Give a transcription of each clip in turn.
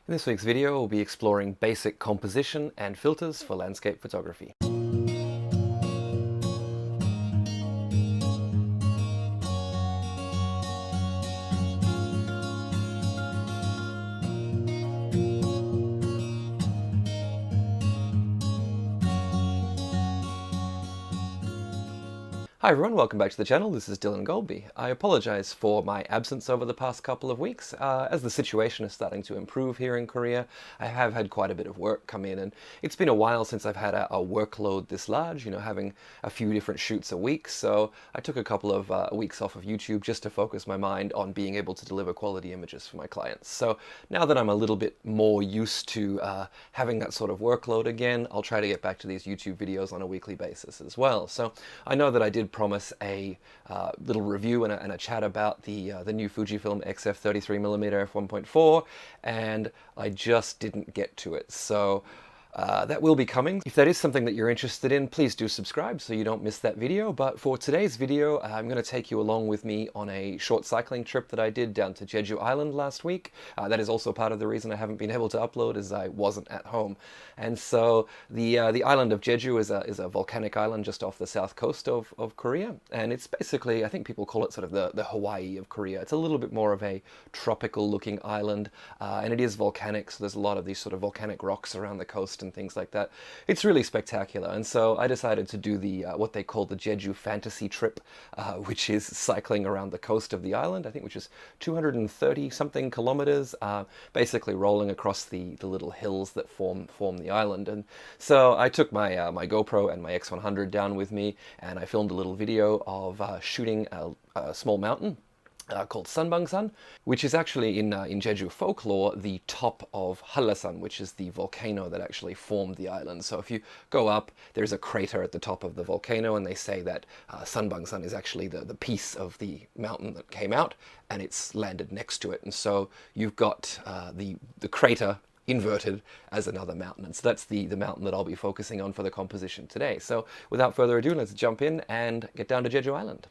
In this week's video, we'll be exploring basic composition and filters for landscape photography. Hi everyone, welcome back to the channel. This is Dylan Golby. I apologize for my absence over the past couple of weeks. As the situation is starting to improve here in Korea, I have had quite a bit of work come in, and it's been a while since I've had a workload this large, having a few different shoots a week. So I took a couple of weeks off of YouTube just to focus my mind on being able to deliver quality images for my clients. So now that I'm a little bit more used to having that sort of workload again, I'll try to get back to these YouTube videos on a weekly basis as well. So I know that I did promise a little review and a chat about the new Fujifilm X100V f1.4, and I just didn't get to it. So that will be coming. If that is something that you're interested in, please do subscribe so you don't miss that video. But for today's video, I'm going to take you along with me on a short cycling trip that I did down to Jeju Island last week. That is also part of the reason I haven't been able to upload, is I wasn't at home. And so the island of Jeju is a volcanic island just off the south coast of Korea. And it's basically, I think people call it sort of the Hawaii of Korea. It's a little bit more of a tropical looking island, and it is volcanic, so there's a lot of these sort of volcanic rocks around the coast and things like that. It's really spectacular, and so I decided to do the what they call the Jeju fantasy trip, which is cycling around the coast of the island, I think, which is 230 something kilometers, basically rolling across the little hills that form the island. And so I took my my GoPro and my X100 down with me, and I filmed a little video of shooting a small mountain called Sanbangsan, which is actually in Jeju folklore the top of Hallasan, which is the volcano that actually formed the island. So if you go up, there's a crater at the top of the volcano, and they say that Sanbangsan is actually the piece of the mountain that came out, and it's landed next to it. And so you've got the crater inverted as another mountain. And so that's the mountain that I'll be focusing on for the composition today. So without further ado, let's jump in and get down to Jeju Island.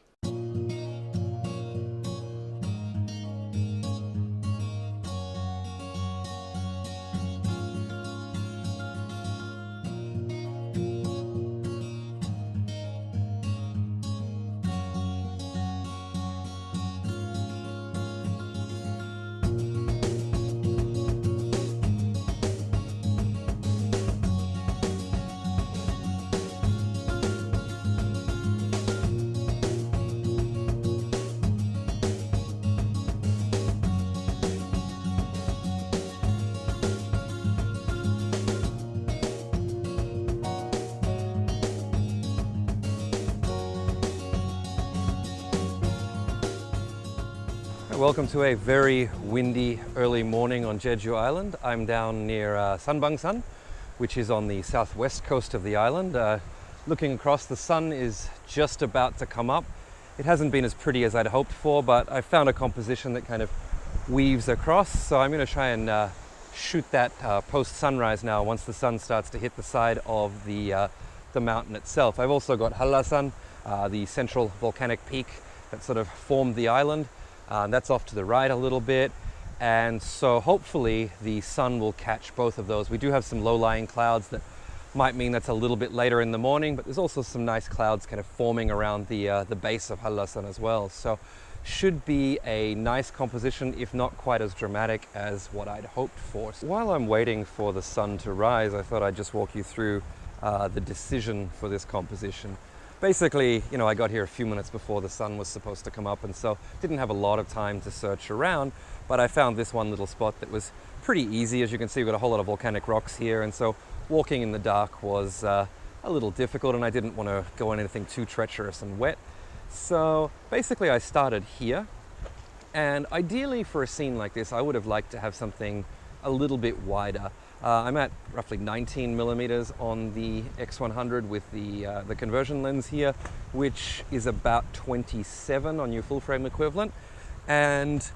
Welcome to a very windy early morning on Jeju Island. I'm down near Sanbangsan, which is on the southwest coast of the island. Looking across, the sun is just about to come up. It hasn't been as pretty as I'd hoped for, but I found a composition that kind of weaves across. So I'm going to try and shoot that post-sunrise now, once the sun starts to hit the side of the mountain itself. I've also got Hallasan, the central volcanic peak that sort of formed the island. That's off to the right a little bit, and so hopefully the sun will catch both of those. We do have some low-lying clouds that might mean that's a little bit later in the morning, but there's also some nice clouds kind of forming around the base of Hallasan as well. So should be a nice composition, if not quite as dramatic as what I'd hoped for. So while I'm waiting for the sun to rise, I thought I'd just walk you through the decision for this composition. Basically, I got here a few minutes before the sun was supposed to come up, and so didn't have a lot of time to search around, but I found this one little spot that was pretty easy. As you can see, we've got a whole lot of volcanic rocks here, and so walking in the dark was a little difficult, and I didn't want to go on anything too treacherous and wet. So basically I started here, and ideally for a scene like this, I would have liked to have something a little bit wider. I'm at roughly 19 millimeters on the X100 with the conversion lens here, which is about 27 on your full frame equivalent. And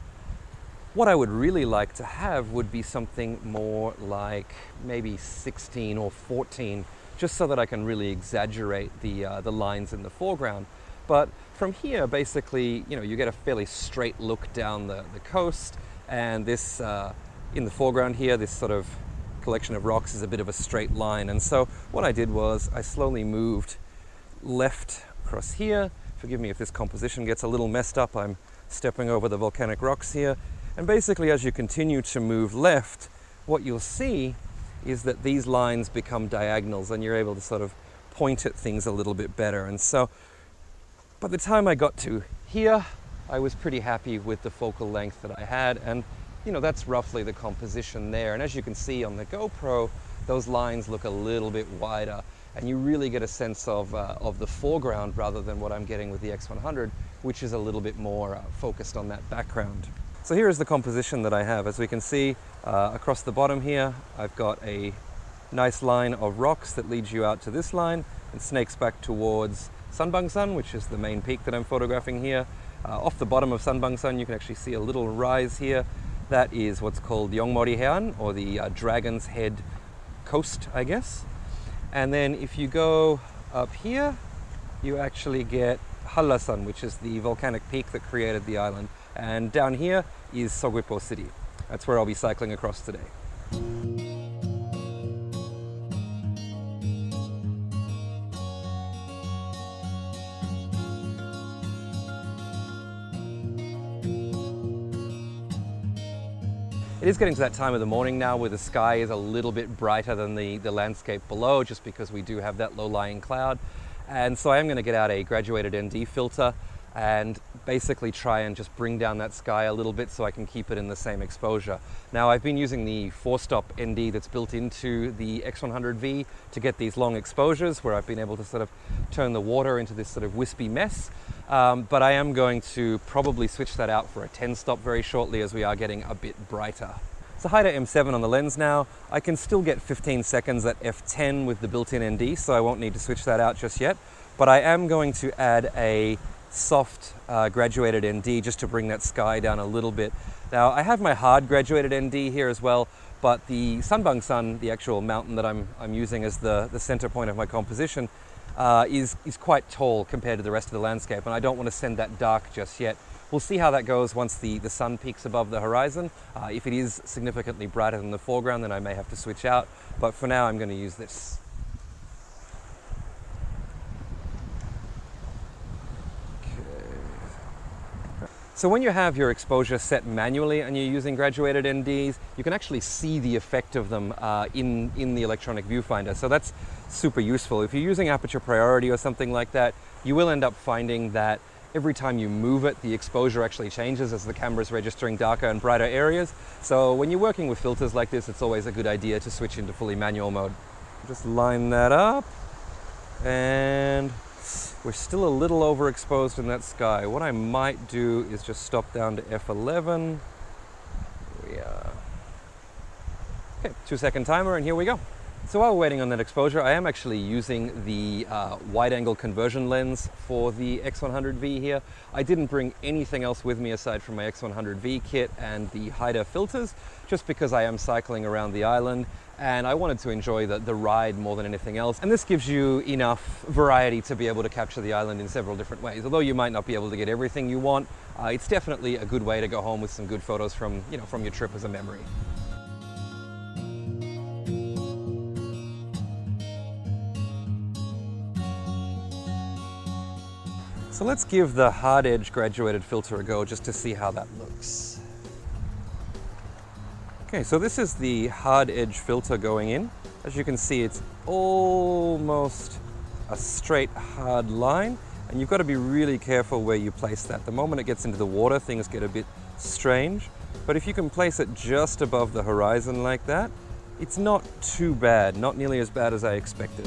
what I would really like to have would be something more like maybe 16 or 14, just so that I can really exaggerate the lines in the foreground. But from here, basically, you get a fairly straight look down the coast, and this in the foreground here, this sort of collection of rocks is a bit of a straight line. And so what I did was I slowly moved left across here. Forgive me if this composition gets a little messed up. I'm stepping over the volcanic rocks here. And basically, as you continue to move left, what you'll see is that these lines become diagonals and you're able to sort of point at things a little bit better. And so by the time I got to here, I was pretty happy with the focal length that I had. And that's roughly the composition there. And as you can see on the GoPro, those lines look a little bit wider, and you really get a sense of the foreground rather than what I'm getting with the X100, which is a little bit more focused on that background. So here is the composition that I have. As we can see, across the bottom here, I've got a nice line of rocks that leads you out to this line and snakes back towards Sanbangsan, which is the main peak that I'm photographing here. Off the bottom of Sanbangsan, you can actually see a little rise here. That is what's called Yeongmori Hean, or the Dragon's Head Coast, I guess. And then if you go up here, you actually get Hallasan, which is the volcanic peak that created the island. And down here is Sogwipo City. That's where I'll be cycling across today. It is getting to that time of the morning now where the sky is a little bit brighter than the landscape below, just because we do have that low-lying cloud. And so I am going to get out a graduated ND filter and basically try and just bring down that sky a little bit so I can keep it in the same exposure. Now, I've been using the 4-stop ND that's built into the X100V to get these long exposures where I've been able to sort of turn the water into this sort of wispy mess. But I am going to probably switch that out for a 10-stop very shortly, as we are getting a bit brighter. It's a Haida M7 on the lens now. I can still get 15 seconds at f10 with the built-in ND, so I won't need to switch that out just yet. But I am going to add a soft graduated ND just to bring that sky down a little bit. Now, I have my hard graduated ND here as well, but the Sanbangsan, the actual mountain that I'm using as the center point of my composition, is quite tall compared to the rest of the landscape, and I don't want to send that dark just yet. We'll see how that goes once the sun peaks above the horizon. If it is significantly brighter than the foreground, then I may have to switch out, but for now I'm going to use this. So when you have your exposure set manually and you're using graduated NDs, you can actually see the effect of them in the electronic viewfinder. So that's super useful. If you're using aperture priority or something like that, you will end up finding that every time you move it, the exposure actually changes as the camera's registering darker and brighter areas. So when you're working with filters like this, it's always a good idea to switch into fully manual mode. Just line that up, and we're still a little overexposed in that sky. What I might do is just stop down to f11. Here we are. Okay, 2-second timer, and here we go. So while we're waiting on that exposure, I am actually using the wide-angle conversion lens for the X100V here. I didn't bring anything else with me aside from my X100V kit and the Haida filters, just because I am cycling around the island and I wanted to enjoy the ride more than anything else. And this gives you enough variety to be able to capture the island in several different ways. Although you might not be able to get everything you want, it's definitely a good way to go home with some good photos from your trip as a memory. So let's give the hard edge graduated filter a go just to see how that looks. Okay, so this is the hard edge filter going in. As you can see, it's almost a straight hard line, and you've got to be really careful where you place that. The moment it gets into the water, things get a bit strange, but if you can place it just above the horizon like that, it's not too bad, not nearly as bad as I expected.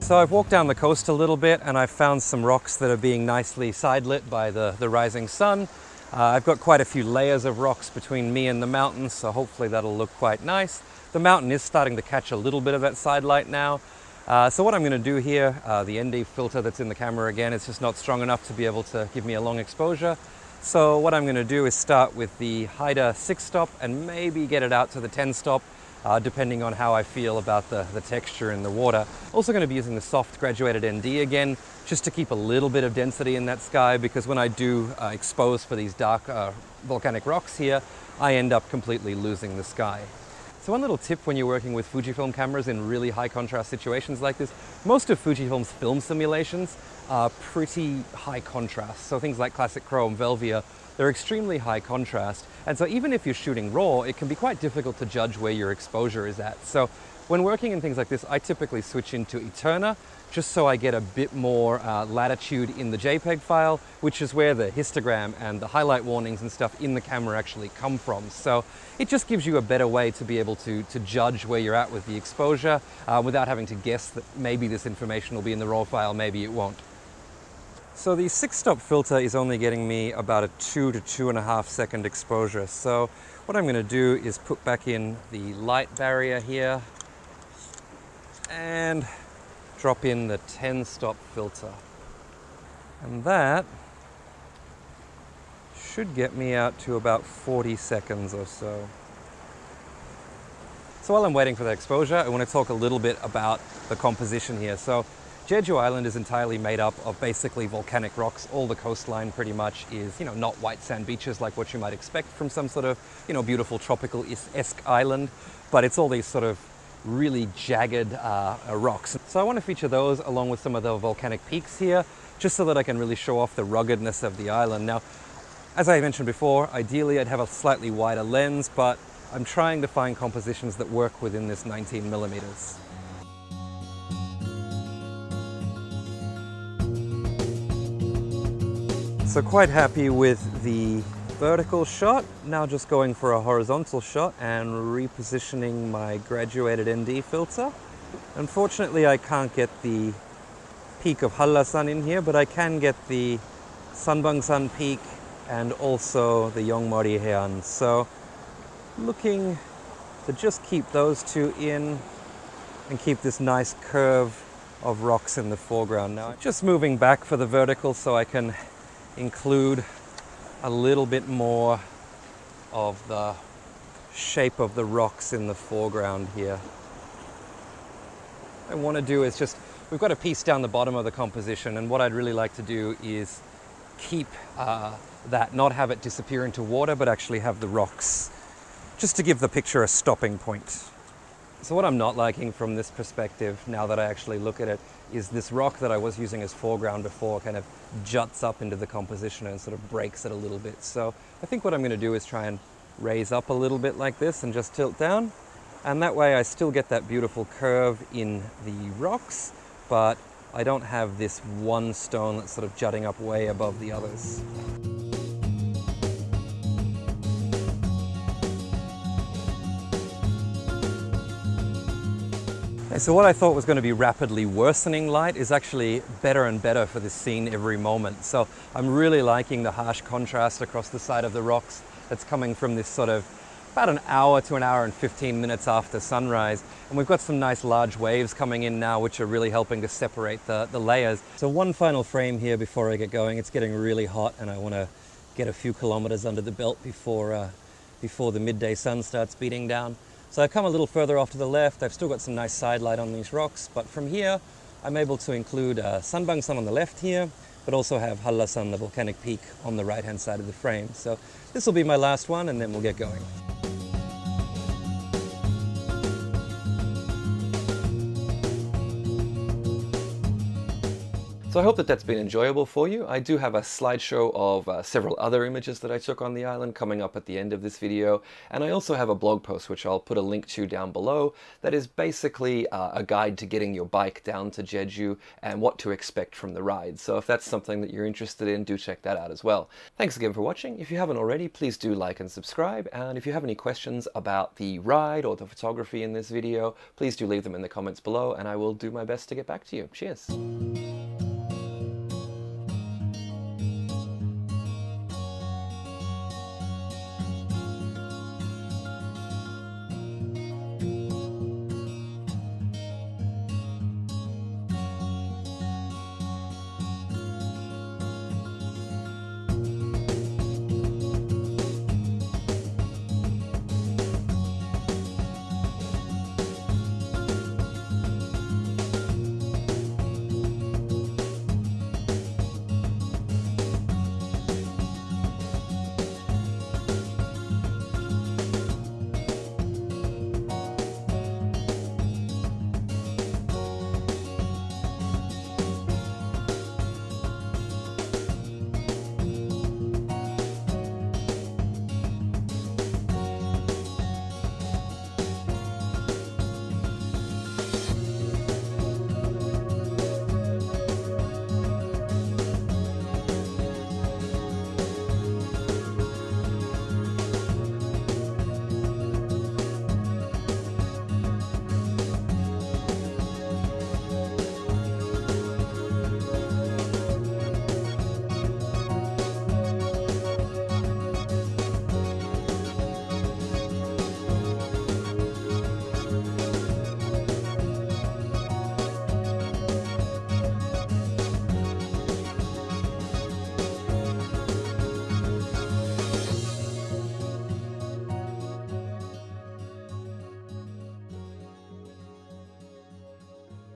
So I've walked down the coast a little bit and I've found some rocks that are being nicely side-lit by the rising sun. I've got quite a few layers of rocks between me and the mountains, so hopefully that'll look quite nice. The mountain is starting to catch a little bit of that side light now. So what I'm going to do here, the ND filter that's in the camera again, it's just not strong enough to be able to give me a long exposure. So what I'm going to do is start with the Haida 6-stop and maybe get it out to the 10-stop. depending on how I feel about the texture in the water. Also going to be using the soft graduated ND again, just to keep a little bit of density in that sky, because when I do expose for these dark volcanic rocks here, I end up completely losing the sky. So one little tip when you're working with Fujifilm cameras in really high contrast situations like this, most of Fujifilm's film simulations are pretty high contrast. So things like Classic Chrome, Velvia, they're extremely high contrast. And so even if you're shooting raw, it can be quite difficult to judge where your exposure is at. So when working in things like this, I typically switch into Eterna, just so I get a bit more latitude in the JPEG file, which is where the histogram and the highlight warnings and stuff in the camera actually come from. So it just gives you a better way to be able to judge where you're at with the exposure without having to guess that maybe this information will be in the raw file, maybe it won't. So the 6-stop filter is only getting me about a 2 to 2.5 second exposure. So what I'm going to do is put back in the light barrier here and drop in the 10-stop filter. And that should get me out to about 40 seconds or so. So while I'm waiting for that exposure, I want to talk a little bit about the composition here. So Jeju Island is entirely made up of basically volcanic rocks. All the coastline pretty much is, not white sand beaches like what you might expect from some sort of, beautiful tropical-esque island, but it's all these sort of really jagged rocks. So I want to feature those along with some of the volcanic peaks here, just so that I can really show off the ruggedness of the island. Now, as I mentioned before, ideally I'd have a slightly wider lens, but I'm trying to find compositions that work within this 19 millimeters. So quite happy with the vertical shot. Now just going for a horizontal shot and repositioning my graduated ND filter. Unfortunately, I can't get the peak of Hallasan in here, but I can get the Sanbangsan peak and also the Yongmori Heian. So looking to just keep those two in and keep this nice curve of rocks in the foreground. Now just moving back for the vertical so I can include a little bit more of the shape of the rocks in the foreground here. What I want to do is we've got a piece down the bottom of the composition, and what I'd really like to do is keep that, not have it disappear into water, but actually have the rocks, just to give the picture a stopping point. So what I'm not liking from this perspective, now that I actually look at it, is this rock that I was using as foreground before kind of juts up into the composition and sort of breaks it a little bit. So I think what I'm going to do is try and raise up a little bit like this and just tilt down. And that way I still get that beautiful curve in the rocks, but I don't have this one stone that's sort of jutting up way above the others. So what I thought was going to be rapidly worsening light is actually better and better for this scene every moment. So I'm really liking the harsh contrast across the side of the rocks that's coming from this sort of about an hour to an hour and 15 minutes after sunrise. And we've got some nice large waves coming in now, which are really helping to separate the layers. So one final frame here before I get going. It's getting really hot and I want to get a few kilometers under the belt before the midday sun starts beating down. So I've come a little further off to the left. I've still got some nice side light on these rocks, but from here I'm able to include Sanbangsan on the left here, but also have Hallasan, the volcanic peak, on the right hand side of the frame. So this will be my last one and then we'll get going. So I hope that that's been enjoyable for you. I do have a slideshow of several other images that I took on the island coming up at the end of this video, and I also have a blog post which I'll put a link to down below that is basically a guide to getting your bike down to Jeju and what to expect from the ride. So if that's something that you're interested in, do check that out as well. Thanks again for watching. If you haven't already, please do like and subscribe, and if you have any questions about the ride or the photography in this video, please do leave them in the comments below and I will do my best to get back to you. Cheers!